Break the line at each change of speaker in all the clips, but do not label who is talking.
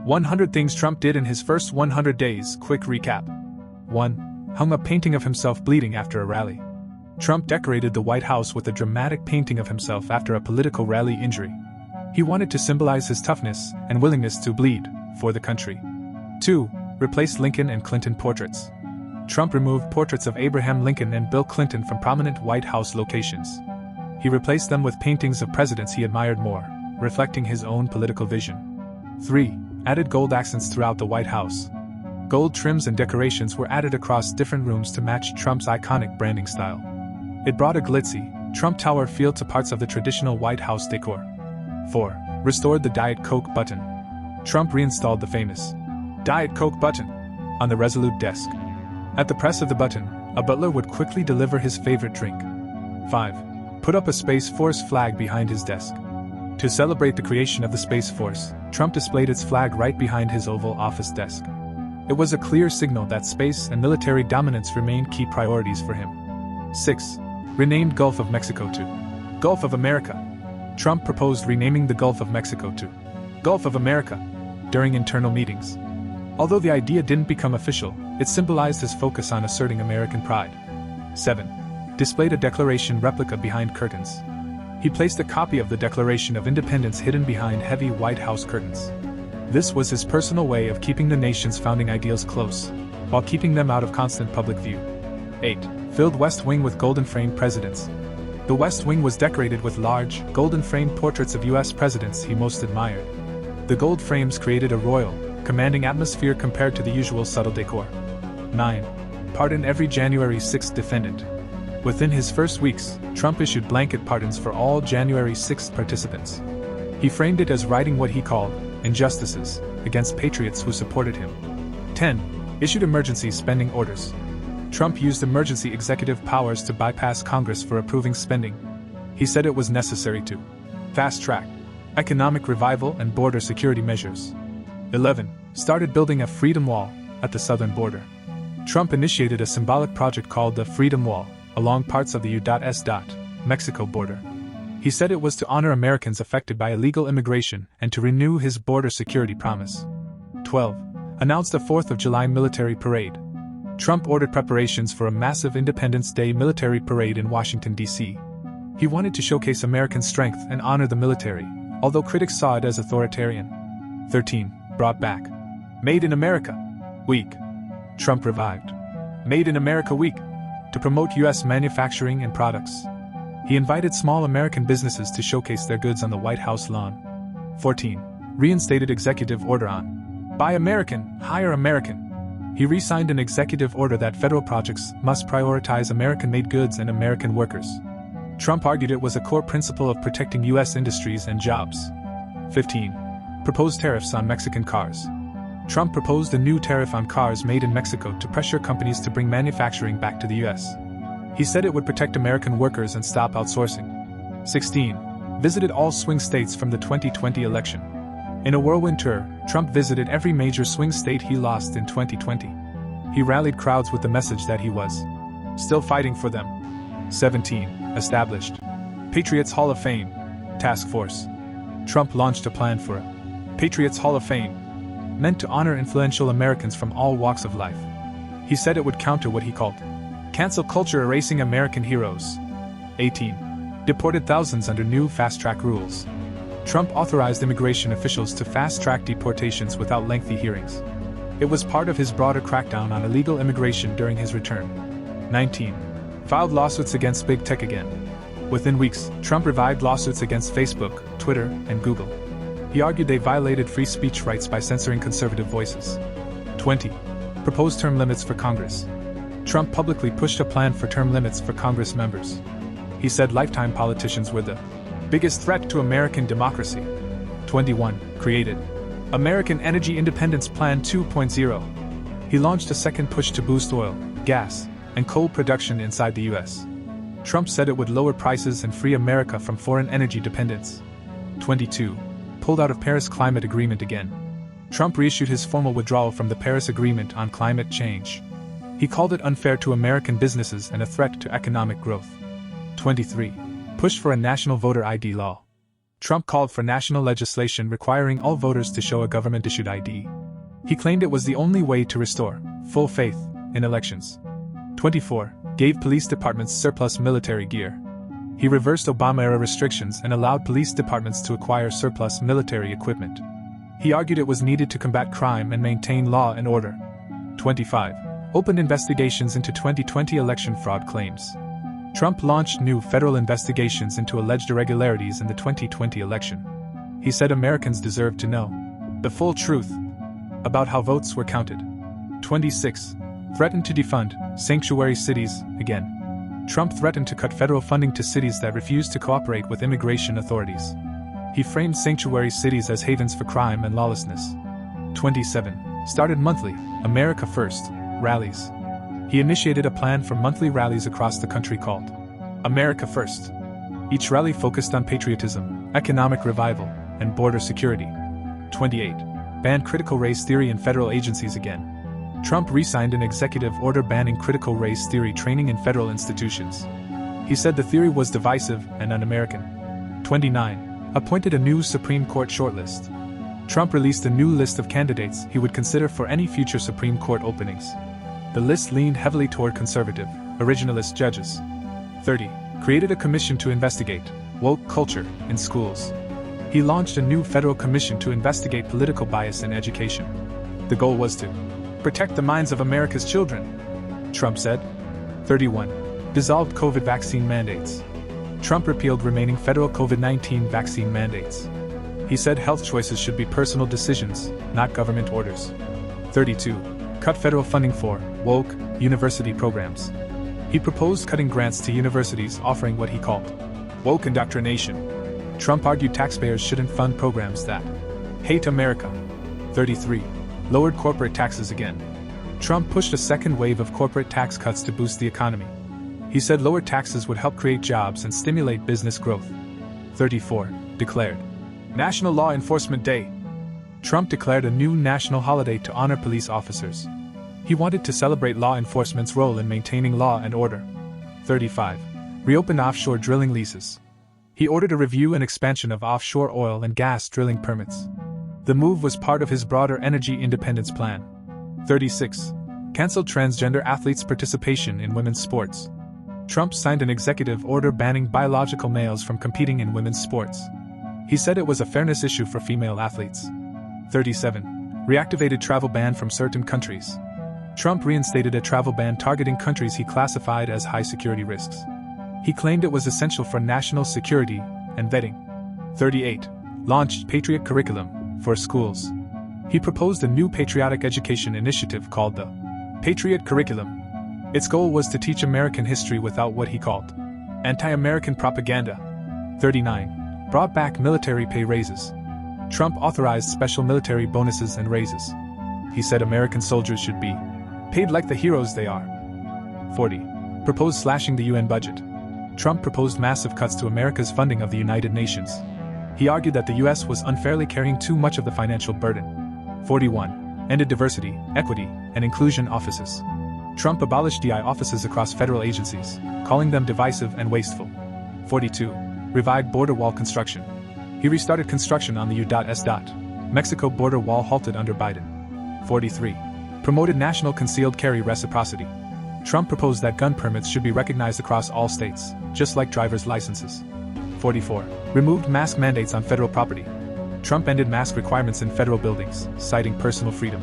100 Things Trump Did in His First 100 Days. Quick recap. 1. Hung a painting of himself bleeding after a rally. Trump decorated the White House with a dramatic painting of himself after a political rally injury. He wanted to symbolize his toughness and willingness to bleed for the country. 2. Replaced Lincoln and Clinton portraits. Trump removed portraits of Abraham Lincoln and Bill Clinton from prominent White House locations. He replaced them with paintings of presidents he admired more, reflecting his own political vision. 3. Added gold accents throughout the White House. Gold trims and decorations were added across different rooms to match Trump's iconic branding style. It brought a glitzy, Trump Tower feel to parts of the traditional White House decor. 4. Restored the Diet Coke button. Trump reinstalled the famous Diet Coke button on the Resolute Desk. At the press of the button, a butler would quickly deliver his favorite drink. 5. Put up a Space Force flag behind his desk. To celebrate the creation of the Space Force, Trump displayed its flag right behind his Oval Office desk. It was a clear signal that space and military dominance remained key priorities for him. 6. Renamed Gulf of Mexico to Gulf of America. Trump proposed renaming the Gulf of Mexico to Gulf of America during internal meetings. Although the idea didn't become official, it symbolized his focus on asserting American pride. 7. Displayed a Declaration replica behind curtains. He placed a copy of the Declaration of Independence hidden behind heavy White House curtains. This was his personal way of keeping the nation's founding ideals close, while keeping them out of constant public view. 8. Filled West Wing with golden-framed presidents. The West Wing was decorated with large, golden-framed portraits of U.S. presidents he most admired. The gold frames created a royal, commanding atmosphere compared to the usual subtle decor. 9. Pardon every January 6th defendant. Within his first weeks, Trump issued blanket pardons for all January 6th participants. He framed it as righting what he called injustices against patriots who supported him. 10. Issued emergency spending orders. Trump used emergency executive powers to bypass Congress for approving spending. He said it was necessary to fast-track economic revival and border security measures. 11. Started building a Freedom Wall at the southern border. Trump initiated a symbolic project called the Freedom Wall along parts of the U.S. Mexico border. He said it was to honor Americans affected by illegal immigration and to renew his border security promise. 12. Announced a 4th of July military parade. Trump ordered preparations for a massive Independence Day military parade in Washington, D.C. He wanted to showcase American strength and honor the military, although critics saw it as authoritarian. 13. Brought back Made in America Week. Trump revived Made in America Week to promote U.S. manufacturing and products. He invited small American businesses to showcase their goods on the White House lawn. 14. Reinstated executive order on Buy American, Hire American. He re-signed an executive order that federal projects must prioritize American-made goods and American workers. Trump argued it was a core principle of protecting U.S. industries and jobs. 15. Proposed tariffs on Mexican cars. Trump proposed a new tariff on cars made in Mexico to pressure companies to bring manufacturing back to the U.S. He said it would protect American workers and stop outsourcing. 16. Visited all swing states from the 2020 election. In a whirlwind tour, Trump visited every major swing state he lost in 2020. He rallied crowds with the message that he was still fighting for them. 17. Established Patriots Hall of Fame Task Force. Trump launched a plan for a Patriots Hall of Fame, meant to honor influential Americans from all walks of life. He said it would counter what he called cancel culture erasing American heroes. 18. Deported thousands under new fast-track rules. Trump authorized immigration officials to fast-track deportations without lengthy hearings. It was part of his broader crackdown on illegal immigration during his return. 19. Filed lawsuits against big tech again. Within weeks, Trump revived lawsuits against Facebook, Twitter, and Google. He argued they violated free speech rights by censoring conservative voices. 20. Proposed term limits for Congress. Trump publicly pushed a plan for term limits for Congress members. He said lifetime politicians were the biggest threat to American democracy. 21. Created American Energy Independence Plan 2.0. He launched a second push to boost oil, gas, and coal production inside the U.S. Trump said it would lower prices and free America from foreign energy dependence. 22. Pulled out of Paris Climate Agreement again. Trump reissued his formal withdrawal from the Paris Agreement on climate change. He called it unfair to American businesses and a threat to economic growth. 23. Pushed for a national voter ID law. Trump called for national legislation requiring all voters to show a government-issued ID. He claimed it was the only way to restore full faith in elections. 24. Gave police departments surplus military gear. He reversed Obama-era restrictions and allowed police departments to acquire surplus military equipment. He argued it was needed to combat crime and maintain law and order. 25. Opened investigations into 2020 election fraud claims. Trump launched new federal investigations into alleged irregularities in the 2020 election. He said Americans deserve to know the full truth about how votes were counted. 26. Threatened to defund sanctuary cities again. Trump threatened to cut federal funding to cities that refused to cooperate with immigration authorities. He framed sanctuary cities as havens for crime and lawlessness. 27. Started monthly America First rallies. He initiated a plan for monthly rallies across the country called America First. Each rally focused on patriotism, economic revival, and border security. 28. Banned critical race theory in federal agencies again. Trump re-signed an executive order banning critical race theory training in federal institutions. He said the theory was divisive and un-American. 29. Appointed a new Supreme Court shortlist. Trump released a new list of candidates he would consider for any future Supreme Court openings. The list leaned heavily toward conservative, originalist judges. 30. Created a commission to investigate woke culture in schools. He launched a new federal commission to investigate political bias in education. The goal was to protect the minds of America's children, Trump said. 31. Dissolved COVID vaccine mandates. Trump repealed remaining federal COVID-19 vaccine mandates. He said health choices should be personal decisions, not government orders. 32. Cut federal funding for woke university programs. He proposed cutting grants to universities offering what he called woke indoctrination. Trump argued taxpayers shouldn't fund programs that hate America. 33. Lowered corporate taxes again. Trump pushed a second wave of corporate tax cuts to boost the economy. He said lower taxes would help create jobs and stimulate business growth. 34. Declared National Law Enforcement Day. Trump declared a new national holiday to honor police officers. He wanted to celebrate law enforcement's role in maintaining law and order. 35. Reopened offshore drilling leases. He ordered a review and expansion of offshore oil and gas drilling permits. The move was part of his broader energy independence plan. 36. Canceled transgender athletes' participation in women's sports. Trump signed an executive order banning biological males from competing in women's sports. He said it was a fairness issue for female athletes. 37. Reactivated travel ban from certain countries. Trump reinstated a travel ban targeting countries he classified as high-security risks. He claimed it was essential for national security and vetting. 38. Launched Patriot Curriculum for schools. He proposed a new patriotic education initiative called the Patriot Curriculum. Its goal was to teach American history without what he called anti-American propaganda. 39. Brought back military pay raises. Trump authorized special military bonuses and raises. He said American soldiers should be paid like the heroes they are. 40. Proposed slashing the UN budget. Trump proposed massive cuts to America's funding of the United Nations. He argued that the U.S. was unfairly carrying too much of the financial burden. 41. Ended diversity, equity, and inclusion offices. Trump abolished DI offices across federal agencies, calling them divisive and wasteful. 42. Revived border wall construction. He restarted construction on the U.S. Mexico border wall halted under Biden. 43. Promoted national concealed carry reciprocity. Trump proposed that gun permits should be recognized across all states, just like driver's licenses. 44. Removed mask mandates on federal property. Trump ended mask requirements in federal buildings, citing personal freedom.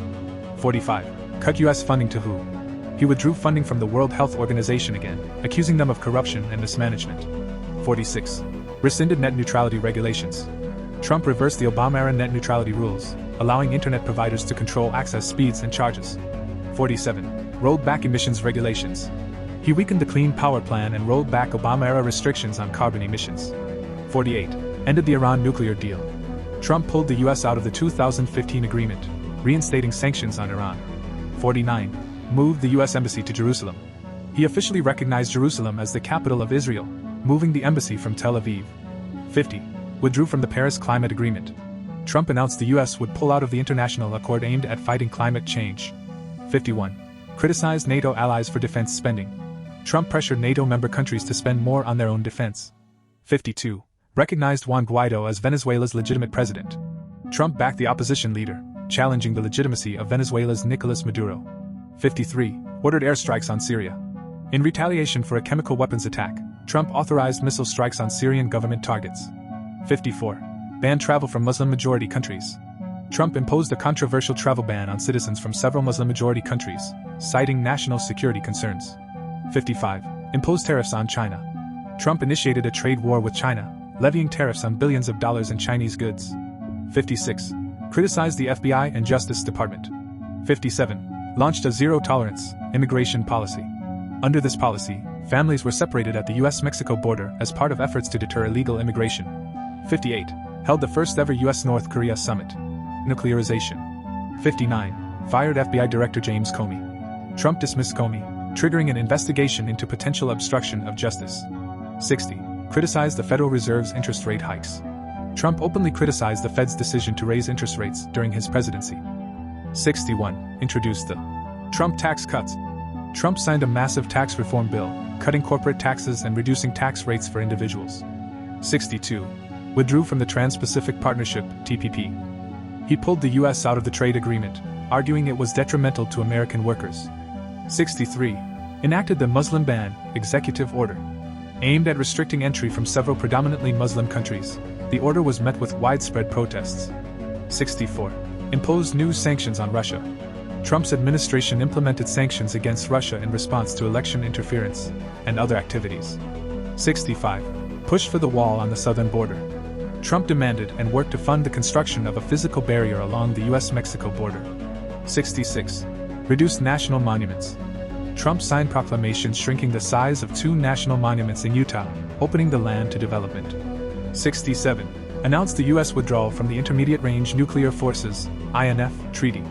45. Cut U.S. funding to WHO. He withdrew funding from the World Health Organization again, accusing them of corruption and mismanagement. 46. Rescinded net neutrality regulations. Trump reversed the Obama-era net neutrality rules, allowing internet providers to control access speeds and charges. 47. Rolled back emissions regulations. He weakened the Clean Power Plan and rolled back Obama-era restrictions on carbon emissions. 48. Ended the Iran nuclear deal. Trump pulled the U.S. out of the 2015 agreement, reinstating sanctions on Iran. 49. Moved the U.S. Embassy to Jerusalem. He officially recognized Jerusalem as the capital of Israel, moving the embassy from Tel Aviv. 50. Withdrew from the Paris Climate Agreement. Trump announced the U.S. would pull out of the international accord aimed at fighting climate change. 51. Criticized NATO allies for defense spending. Trump pressured NATO member countries to spend more on their own defense. 52. recognized Juan Guaido as Venezuela's legitimate president. Trump backed the opposition leader, challenging the legitimacy of Venezuela's Nicolas Maduro. 53. Ordered airstrikes on Syria. In retaliation for a chemical weapons attack, Trump authorized missile strikes on Syrian government targets. 54. Banned travel from Muslim-majority countries. Trump imposed a controversial travel ban on citizens from several Muslim-majority countries, citing national security concerns. 55. Imposed tariffs on China. Trump initiated a trade war with China, levying tariffs on billions of dollars in Chinese goods. 56. Criticized the FBI and Justice Department. 57. Launched a zero-tolerance immigration policy. Under this policy, families were separated at the U.S.-Mexico border as part of efforts to deter illegal immigration. 58. Held the first-ever U.S.-North Korea summit. Nuclearization. 59. Fired FBI Director James Comey. Trump dismissed Comey, triggering an investigation into potential obstruction of justice. 60. Criticized the Federal Reserve's interest rate hikes. Trump openly criticized the Fed's decision to raise interest rates during his presidency. 61. Introduced the Trump tax cuts. Trump signed a massive tax reform bill, cutting corporate taxes and reducing tax rates for individuals. 62. Withdrew from the Trans-Pacific Partnership, TPP. He pulled the U.S. out of the trade agreement, arguing it was detrimental to American workers. 63. Enacted the Muslim ban, executive order. Aimed at restricting entry from several predominantly Muslim countries, the order was met with widespread protests. 64. Imposed new sanctions on Russia. Trump's administration implemented sanctions against Russia in response to election interference and other activities. 65. Pushed for the wall on the southern border. Trump demanded and worked to fund the construction of a physical barrier along the U.S.-Mexico border. 66. Reduced national monuments. Trump signed proclamations shrinking the size of 2 national monuments in Utah, opening the land to development. 67. Announced the U.S. withdrawal from the Intermediate Range Nuclear Forces (INF) treaty.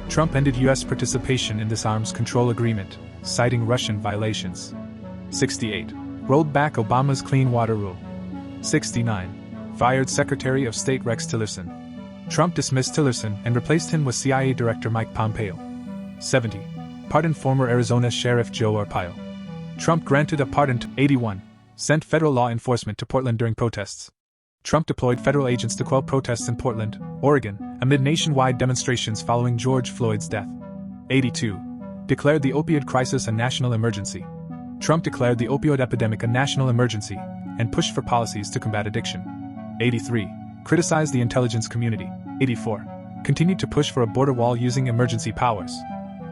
Trump ended U.S. participation in this arms control agreement, citing Russian violations. 68. Rolled back Obama's Clean Water Rule. 69. Fired Secretary of State Rex Tillerson. Trump dismissed Tillerson and replaced him with CIA Director Mike Pompeo. 70. Pardoned former Arizona Sheriff Joe Arpaio. Trump granted a pardon to 81. Sent federal law enforcement to Portland during protests. Trump deployed federal agents to quell protests in Portland, Oregon, amid nationwide demonstrations following George Floyd's death. 82. Declared the opioid crisis a national emergency. Trump declared the opioid epidemic a national emergency and pushed for policies to combat addiction. 83. Criticized the intelligence community. 84. Continued to push for a border wall using emergency powers.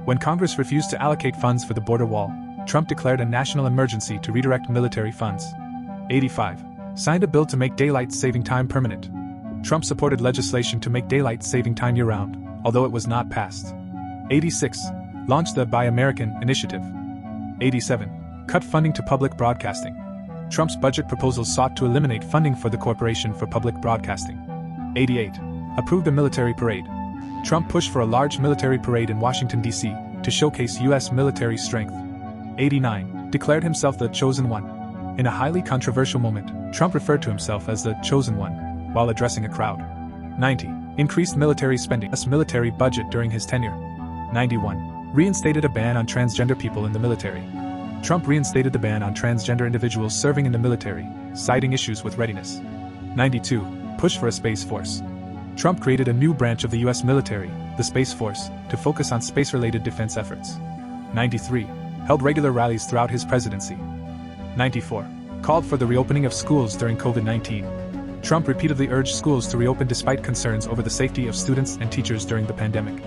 When Congress refused to allocate funds for the border wall, Trump declared a national emergency to redirect military funds. 85. Signed a bill to make daylight saving time permanent. Trump supported legislation to make daylight saving time year-round, although it was not passed. 86. Launched the Buy American initiative. 87. Cut funding to public broadcasting. Trump's budget proposals sought to eliminate funding for the Corporation for Public Broadcasting. 88. Approved a military parade. Trump pushed for a large military parade in Washington, D.C., to showcase U.S. military strength. 89. Declared himself the Chosen One. In a highly controversial moment, Trump referred to himself as the Chosen One, while addressing a crowd. 90. Increased military spending. U.S. military budget during his tenure. 91. Reinstated a ban on transgender people in the military. Trump reinstated the ban on transgender individuals serving in the military, citing issues with readiness. 92. Push for a Space Force. Trump created a new branch of the U.S. military, the Space Force, to focus on space-related defense efforts. 93. Held regular rallies throughout his presidency. 94. Called for the reopening of schools during COVID-19. Trump repeatedly urged schools to reopen despite concerns over the safety of students and teachers during the pandemic.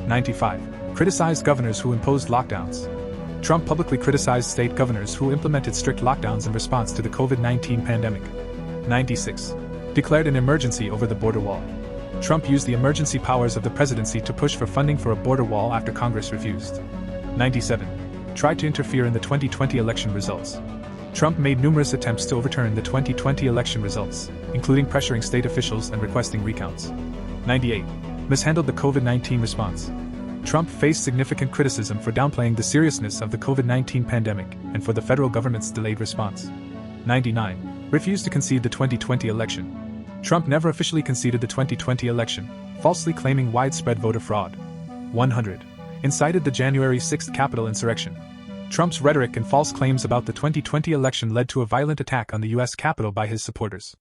95. Criticized governors who imposed lockdowns. Trump publicly criticized state governors who implemented strict lockdowns in response to the COVID-19 pandemic. 96. Declared an emergency over the border wall. Trump used the emergency powers of the presidency to push for funding for a border wall after Congress refused. 97. Tried to interfere in the 2020 election results. Trump made numerous attempts to overturn the 2020 election results, including pressuring state officials and requesting recounts. 98. Mishandled the COVID-19 response. Trump faced significant criticism for downplaying the seriousness of the COVID-19 pandemic and for the federal government's delayed response. 99. Refused to concede the 2020 election. Trump never officially conceded the 2020 election, falsely claiming widespread voter fraud. 100. Incited the January 6th Capitol insurrection. Trump's rhetoric and false claims about the 2020 election led to a violent attack on the U.S. Capitol by his supporters.